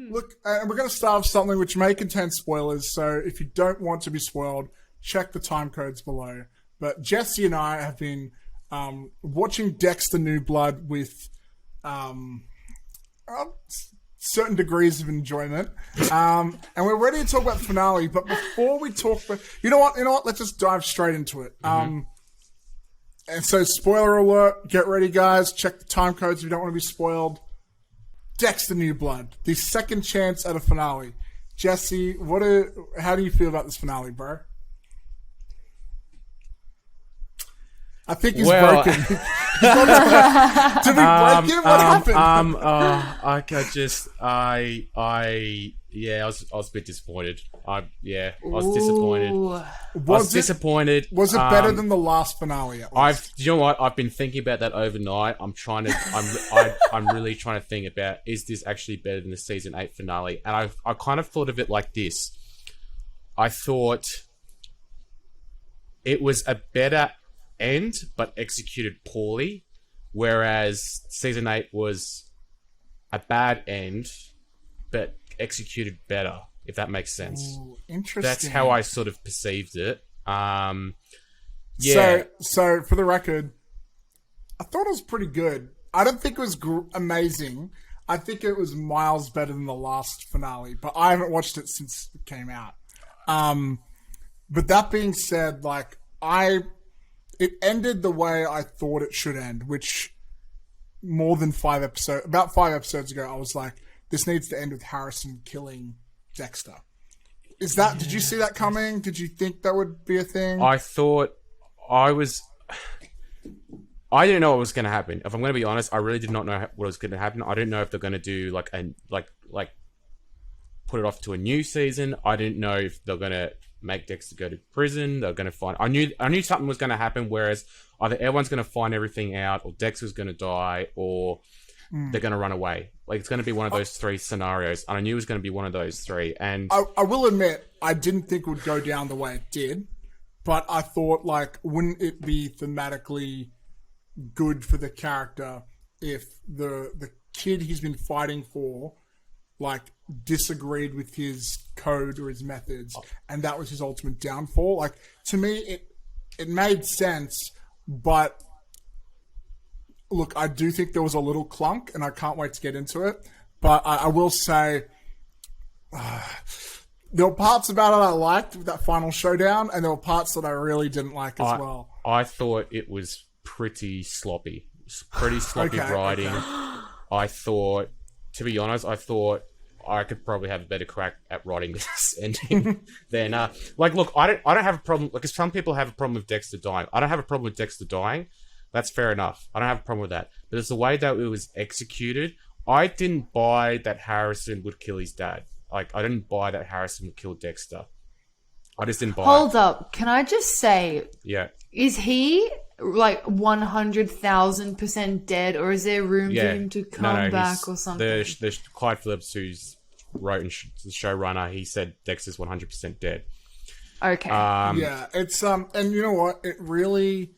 Look, we're going to start with something which may contain spoilers, so if you don't want to be spoiled, check the time codes below. But Jesse and I have been watching Dexter New Blood with certain degrees of enjoyment. And we're ready to talk about the finale, but before we talk about... You know what? Let's just dive straight into it. And so, spoiler alert, get ready, guys. Check the time codes if you don't want to be spoiled. Dexter New Blood, the second chance at a finale. Jesse, how do you feel about this finale, bro? I think he's broken. Did we break him? What happened? I was a bit disappointed. I was disappointed. Was it better than the last finale? You know what? I've been thinking about that overnight. I'm really trying to think about, is this actually better than the season 8 finale? And I kind of thought of it like this. I thought it was a better end, but executed poorly, whereas season 8 was a bad end, but executed better, if that makes sense. Ooh, interesting. That's how I sort of perceived it. So for the record, I thought it was pretty good. I don't think it was amazing. I think it was miles better than the last finale, but I haven't watched it since it came out. But that being said, it ended the way I thought it should end, which about 5 episodes ago, I was like, this needs to end with Harrison killing Dexter. Did you see that coming? Did you think that would be a thing? I didn't know what was going to happen. If I'm going to be honest, I really did not know what was going to happen. I didn't know if they're going to do put it off to a new season. I didn't know if they're going to make Dexter go to prison. They're going to find... I knew something was going to happen, whereas either everyone's going to find everything out, or Dexter's going to die, or they're going to run away. It's going to be one of those three scenarios, and I knew it was going to be one of those three. And I will admit, I didn't think it would go down the way it did, but I thought, wouldn't it be thematically good for the character if the kid he's been fighting for disagreed with his code or his methods, and that was his ultimate downfall. To me, it made sense, but look, I do think there was a little clunk, and I can't wait to get into it. But I will say, there were parts about it I liked with that final showdown, and there were parts that I really didn't like as well. I thought it was pretty sloppy. Writing. Okay. I thought, to be honest, I could probably have a better crack at writing this ending than look, I don't have a problem, because some people have a problem with Dexter dying. I don't have a problem with Dexter dying. That's fair enough. I don't have a problem with that. But it's the way that it was executed. I didn't buy that Harrison would kill his dad. I didn't buy that Harrison would kill Dexter. I just didn't buy it. Hold up. Can I just say, yeah, is he 100,000% dead, or is there room for him to come back or something? There's Clyde Phillips, who's wrote and the showrunner, he said Dexter's 100% dead. Okay. Yeah, it's and you know what? It really.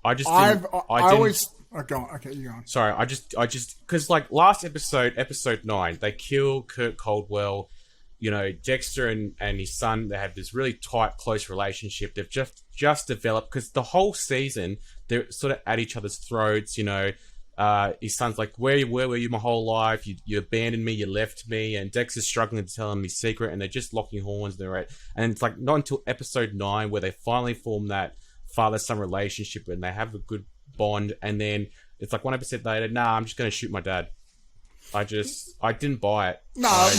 I always. Oh, go on. Okay, you go on. Sorry, I just because last episode 9, they kill Kurt Caldwell. Dexter and his son, they have this really tight, close relationship. They've just developed, because the whole season they're sort of at each other's throats. His son's like, where were you my whole life? You abandoned me, you left me, and Dexter's struggling to tell him his secret, and they're just locking horns. And it's not until episode 9 where they finally form that father-son relationship, and they have a good bond, and then it's 1 episode later, I'm just going to shoot my dad. I didn't buy it. No,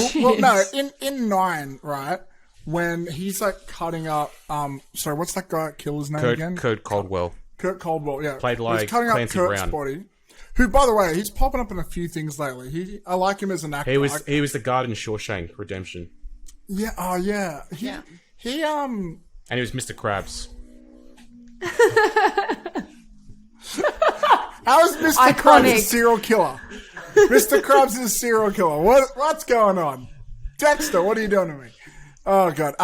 in 9, right, when he's cutting up, sorry, what's that guy killer's name again? Kurt Caldwell. Kurt Caldwell, yeah. Played he's cutting up Clancy Kurt's Brown. body. Who, by the way, he's popping up in a few things lately. I like him as an actor. He was the guard in Shawshank Redemption. Yeah, oh yeah. He and he was Mr. Krabs. How is Mr. Krabs a serial killer? Mr. Krabs is a serial killer. What's going on? Dexter, what are you doing to me? Oh god.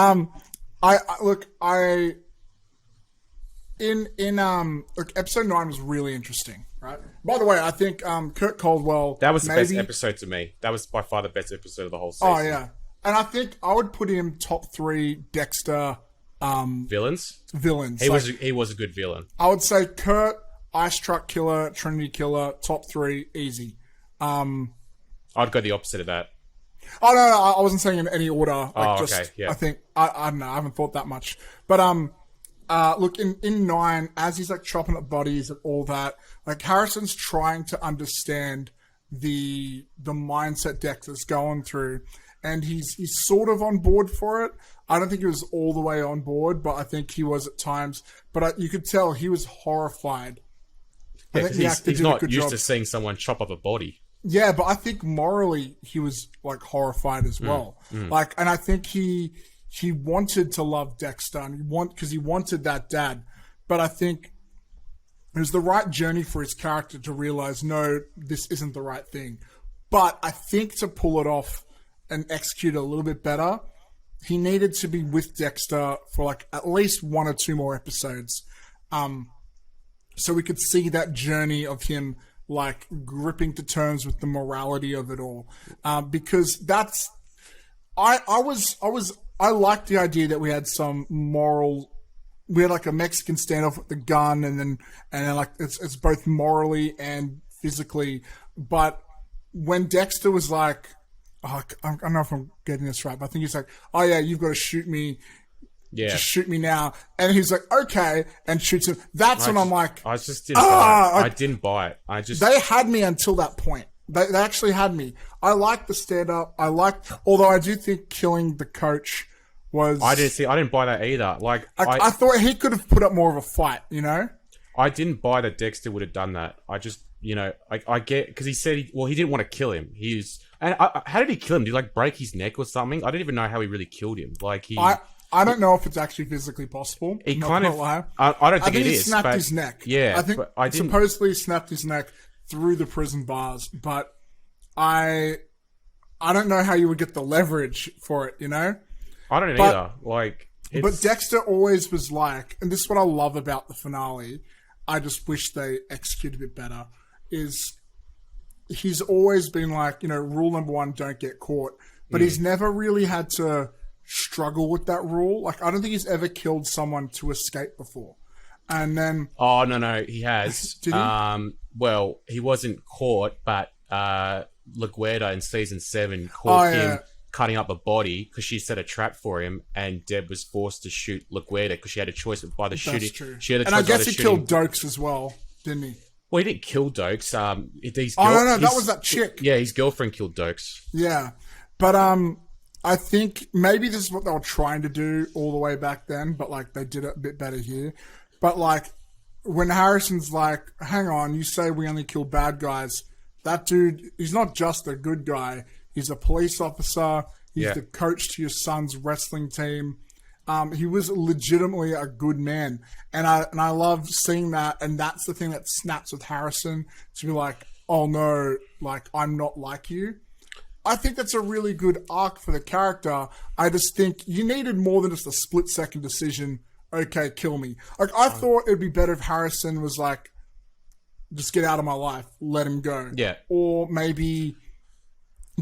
Episode 9 was really interesting. right? By the way, I think Kurt Caldwell... That was the best episode to me. That was by far the best episode of the whole season. Oh, yeah. And I think I would put him top 3 Dexter... Villains? Villains. He was a good villain. I would say Kurt, Ice Truck Killer, Trinity Killer, top 3, easy. I'd go the opposite of that. Oh, no, I wasn't saying in any order. Okay, yeah. I think, I don't know, I haven't thought that much. But, look, in 9, as he's, like, chopping up bodies and all that, like, Harrison's trying to understand the mindset Dexter's going through, and he's sort of on board for it. I don't think he was all the way on board, but I think he was at times. But you could tell he was horrified. Yeah, he's not used to seeing someone chop up a body. Yeah, but I think morally he was like horrified as well. Like, and I think he wanted to love Dexter, and because he wanted that dad. But I think it was the right journey for his character to realize, no, this isn't the right thing. But I think to pull it off and execute it a little bit better, he needed to be with Dexter for like at least 1 or 2 more episodes, so we could see that journey of him like gripping to terms with the morality of it all, because that's I liked the idea that we had some moral. We had like a Mexican standoff with the gun, and then like it's both morally and physically. But when Dexter was like, I don't know if I'm getting this right, but I think he's like, oh yeah, you've got to shoot me. Yeah. Just shoot me now. And he's like, okay, and shoots him. That's when I'm like... I just didn't buy it. I didn't buy it. They had me until that point. They actually had me. I liked the stand-up. Although I do think killing the coach was... I didn't buy that either. Like, I thought he could have put up more of a fight, you know? I didn't buy that Dexter would have done that. I just, you know, I get... Because he said, he didn't want to kill him. And how did he kill him? Did he, like, break his neck or something? I didn't even know how he really killed him. Like, I don't know if it's actually physically possible. He kind of... I don't think it is. He snapped his neck. Yeah. I think supposedly he snapped his neck through the prison bars, but I don't know how you would get the leverage for it, you know? I don't either. Like... But Dexter always was like, and this is what I love about the finale, I just wish they executed it better, is he's always been like, you know, rule number 1, don't get caught. But he's never really had to struggle with that rule. Like, I don't think he's ever killed someone to escape before. And then... Oh, no, he has. Did he? Well, he wasn't caught, but LaGuardia in season 7 caught him cutting up a body because she set a trap for him, and Deb was forced to shoot LaGuardia because she had a choice by the shooting. That's true. She had a and I guess he killed Dokes as well, didn't he? Well, he didn't kill Dokes. No, that was that chick. Yeah, his girlfriend killed Dokes. Yeah. But I think maybe this is what they were trying to do all the way back then, but like they did it a bit better here. But like when Harrison's like, hang on, you say we only kill bad guys. That dude, he's not just a good guy. He's a police officer. He's the coach to your son's wrestling team. He was legitimately a good man. And I love seeing that. And that's the thing that snaps with Harrison, to be like, oh no, like I'm not like you. I think that's a really good arc for the character. I just think you needed more than just a split-second decision. Okay, kill me. Like, I thought it'd be better if Harrison was like, just get out of my life, let him go. Yeah. Or maybe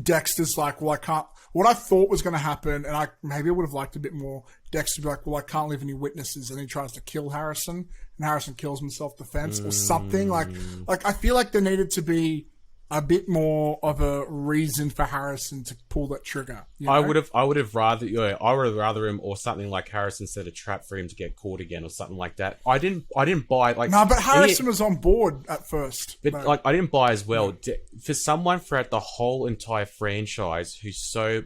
Dexter's like, well, I can't... What I thought was going to happen, and maybe I would have liked a bit more, Dexter be like, well, I can't leave any witnesses, and he tries to kill Harrison, and Harrison kills him in self-defense, or something. Like I feel like there needed to be a bit more of a reason for Harrison to pull that trigger. You know? I would have rather him, or something like Harrison set a trap for him to get caught again, or something like that. I didn't buy like. No, but Harrison was on board at first. But like, I didn't buy as well for someone throughout the whole entire franchise who's so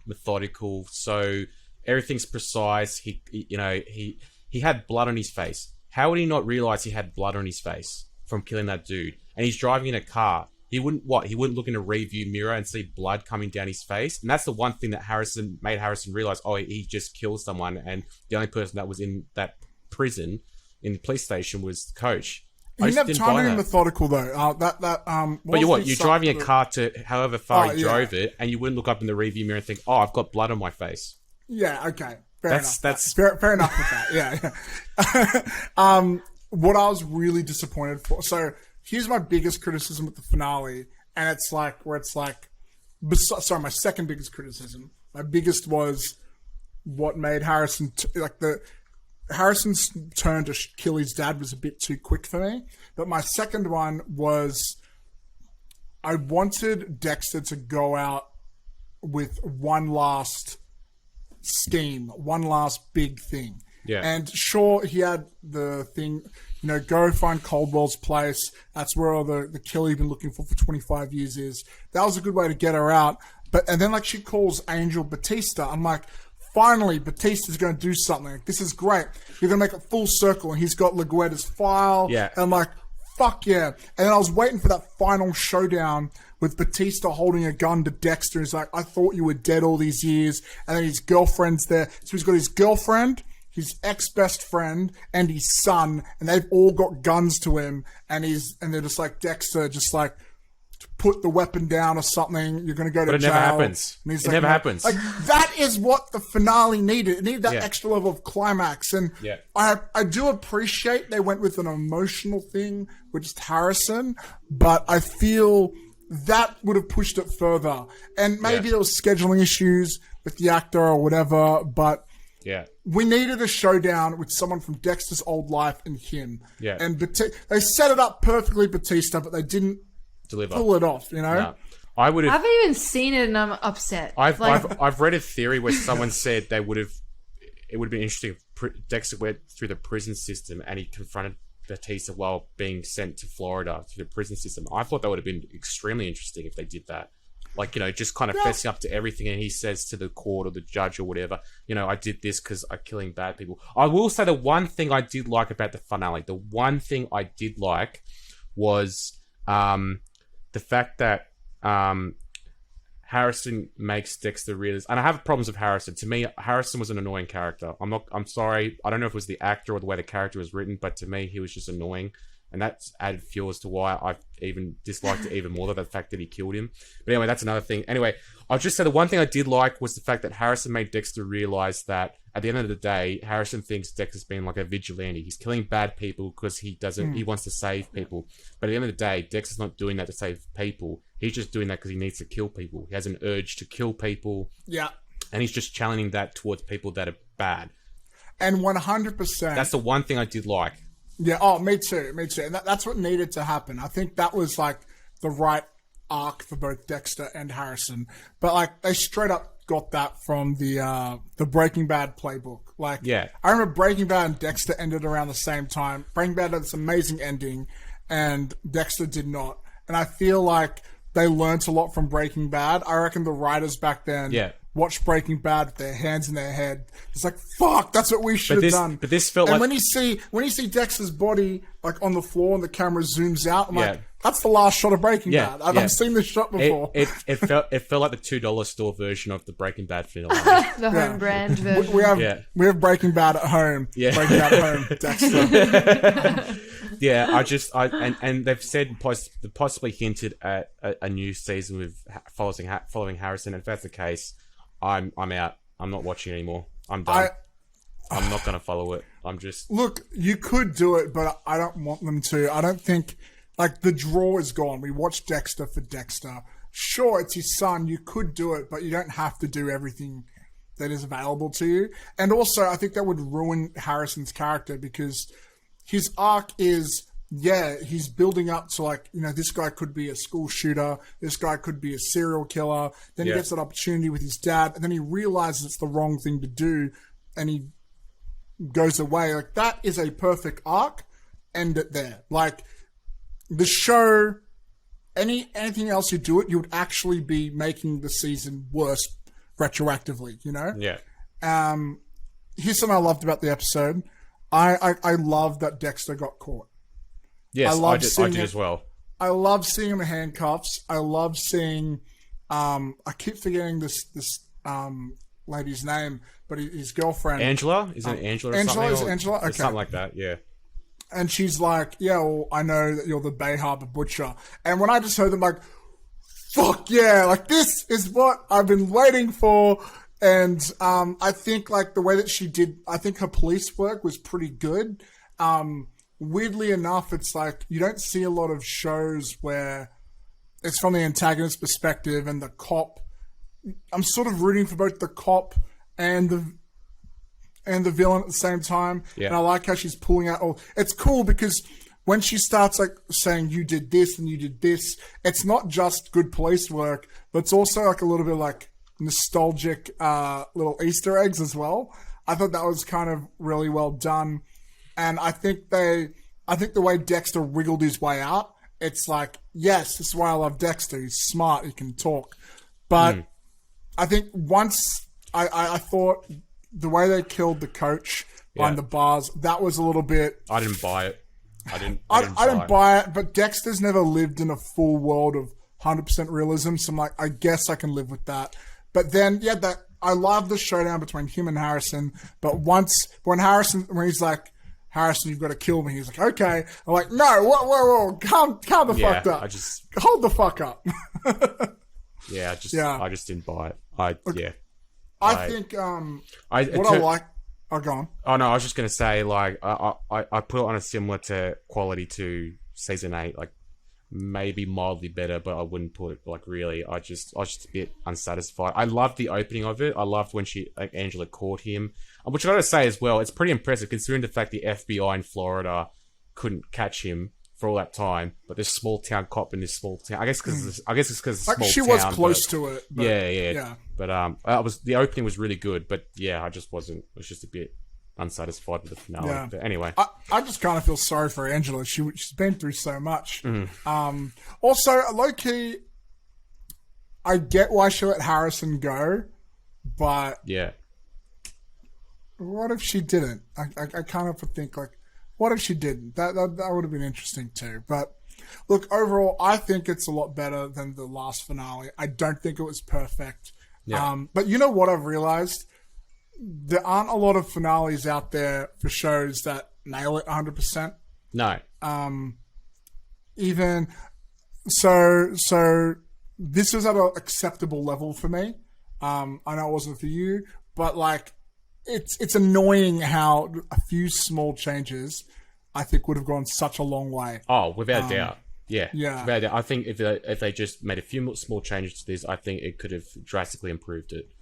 methodical, so everything's precise. He had blood on his face. How would he not realize he had blood on his face from killing that dude? And he's driving in a car. He wouldn't look in a review mirror and see blood coming down his face. And that's the one thing that made Harrison realize, oh, he just killed someone, and the only person that was in that prison in the police station was the coach. You didn't have time to be methodical though. But you're driving a car to however far he drove it, and you wouldn't look up in the review mirror and think, oh, I've got blood on my face. Yeah, okay. Fair enough with that. Yeah. What I was really disappointed for, so here's my biggest criticism with the finale, and it's like my second biggest criticism. My biggest was what made Harrison's turn to kill his dad was a bit too quick for me. But my second one was I wanted Dexter to go out with one last scheme, one last big thing. Yeah. And sure, he had the thing, go find Coldwell's place. That's where all the killer you've been looking for 25 years is. That was a good way to get her out. And then she calls Angel Batista. I'm like, finally, Batista's going to do something. Like, this is great. You're going to make it full circle. And he's got LaGuerta's file. Yeah. And I'm like, fuck yeah. And then I was waiting for that final showdown with Batista holding a gun to Dexter. He's like, I thought you were dead all these years. And then his girlfriend's there. So he's got his girlfriend, his ex-best friend, and his son. And they've all got guns to him. And they're just like, Dexter, just like, put the weapon down or something. You're going to go to jail. But it never happens. It never happens. Like, that is what the finale needed. It needed that extra level of climax. And I do appreciate they went with an emotional thing with just Harrison, but I feel that would have pushed it further. And maybe there was scheduling issues with the actor or whatever, but we needed a showdown with someone from Dexter's old life and him. Yeah. And they set it up perfectly, Batista, but they didn't pull it off, No. I would have. I haven't even seen it, and I'm upset. I've read a theory where someone said it would have been interesting if Dexter went through the prison system and he confronted Batista while being sent to Florida through the prison system. I thought that would have been extremely interesting if they did that. Just kind of fessing up to everything, and he says to the court or the judge or whatever, I did this because I'm killing bad people. I will say the one thing I did like about the finale, the one thing I did like was the fact that Harrison makes Dexter realize, and I have problems with Harrison. To me, Harrison was an annoying character. I'm sorry. I don't know if it was the actor or the way the character was written, but to me, he was just annoying. And that's added fuel as to why I even disliked it even more, the fact that he killed him. But anyway, that's another thing. Anyway, I'll just say the one thing I did like was the fact that Harrison made Dexter realize that at the end of the day, Harrison thinks Dexter's been like a vigilante. He's killing bad people because he wants to save people. But at the end of the day, Dexter's not doing that to save people. He's just doing that because he needs to kill people. He has an urge to kill people. Yeah. And he's just channeling that towards people that are bad. And 100%. That's the one thing I did like. Yeah, me too. And that's what needed to happen. I think that was like the right arc for both Dexter and Harrison. But they straight up got that from the Breaking Bad playbook. I remember Breaking Bad and Dexter ended around the same time. Breaking Bad had this amazing ending, and Dexter did not. And I feel like they learned a lot from Breaking Bad. I reckon the writers back then watched Breaking Bad with their hands in their head. It's like, fuck, that's what we should have done. But this felt and when you see Dexter's body on the floor and the camera zooms out, I'm like, that's the last shot of Breaking Bad. I've seen this shot before. It felt like the $2 store version of the Breaking Bad film. The home brand version. We have Breaking Bad at home. Yeah. Breaking Bad at home. Dexter. And they've said possibly hinted at a new season with following Harrison. And if that's the case, I'm out. I'm not watching anymore. I'm done. I'm not going to follow it. Look, you could do it, but I don't want them to. I don't think, the draw is gone. We watched Dexter for Dexter. Sure, it's his son. You could do it, but you don't have to do everything that is available to you. And also, I think that would ruin Harrison's character because his arc is, he's building up to this guy could be a school shooter. This guy could be a serial killer. Then he gets that opportunity with his dad, and then he realizes it's the wrong thing to do, and he goes away. That is a perfect arc. End it there. The show, anything else you do it, you would actually be making the season worse retroactively, Yeah. Here's something I loved about the episode. I love that Dexter got caught. Yes, I did as well. I love seeing him in handcuffs. I love seeing, I keep forgetting this lady's name, but his girlfriend. Angela? Is it Angela or something? Is it Angela? Okay. Something like that, yeah. And she's like, I know that you're the Bay Harbor Butcher. And when I just heard them fuck yeah, this is what I've been waiting for. And I think the way that she did, I think her police work was pretty good. weirdly enough, it's like you don't see a lot of shows where it's from the antagonist perspective and the cop. I'm sort of rooting for both the cop and the villain at the same time. Yeah. And I like how she's pulling out all. It's cool because when she starts like saying you did this and you did this, it's not just good police work, but it's also like a little bit like nostalgic little Easter eggs as well. I thought that was kind of really well done. And I think the way Dexter wiggled his way out, it's like, yes, this is why I love Dexter. He's smart, he can talk. But I think once I thought the way they killed the coach behind the bars, that was a little bit. I didn't buy it. I didn't buy it. But Dexter's never lived in a full world of 100% realism, so I'm like, I guess I can live with that. But then, I love the showdown between him and Harrison. But when he's like, Harrison, you've got to kill me. He's like, okay. I'm like, no, whoa, calm the fuck up. Hold the fuck up. I just didn't buy it. I think go on. Oh no, I was just gonna say, like, I put it on a similar to quality to season 8, like maybe mildly better, but I wouldn't put it like really. I was just a bit unsatisfied. I loved the opening of it. I loved when Angela caught him. Which I gotta say as well, it's pretty impressive considering the fact the FBI in Florida couldn't catch him for all that time, but this small town cop in this small town. I guess it's because it's small town. She was close to it. But, yeah. But the opening was really good, but yeah, I was just a bit unsatisfied with the finale. Yeah. But anyway, I just kind of feel sorry for Angela. She's been through so much. Also, low key, I get why she let Harrison go, but yeah. What if she didn't? I kind of think like, what if she didn't? That would have been interesting too. But look, overall, I think it's a lot better than the last finale. I don't think it was perfect. Yeah. But you know what I've realized? There aren't a lot of finales out there for shows that nail it 100%. No. Even so this was at an acceptable level for me. I know it wasn't for you, but like, it's annoying how a few small changes I think would have gone such a long way. Oh, without doubt. Yeah. Yeah. Without doubt. I think if they just made a few small changes to this, I think it could have drastically improved it.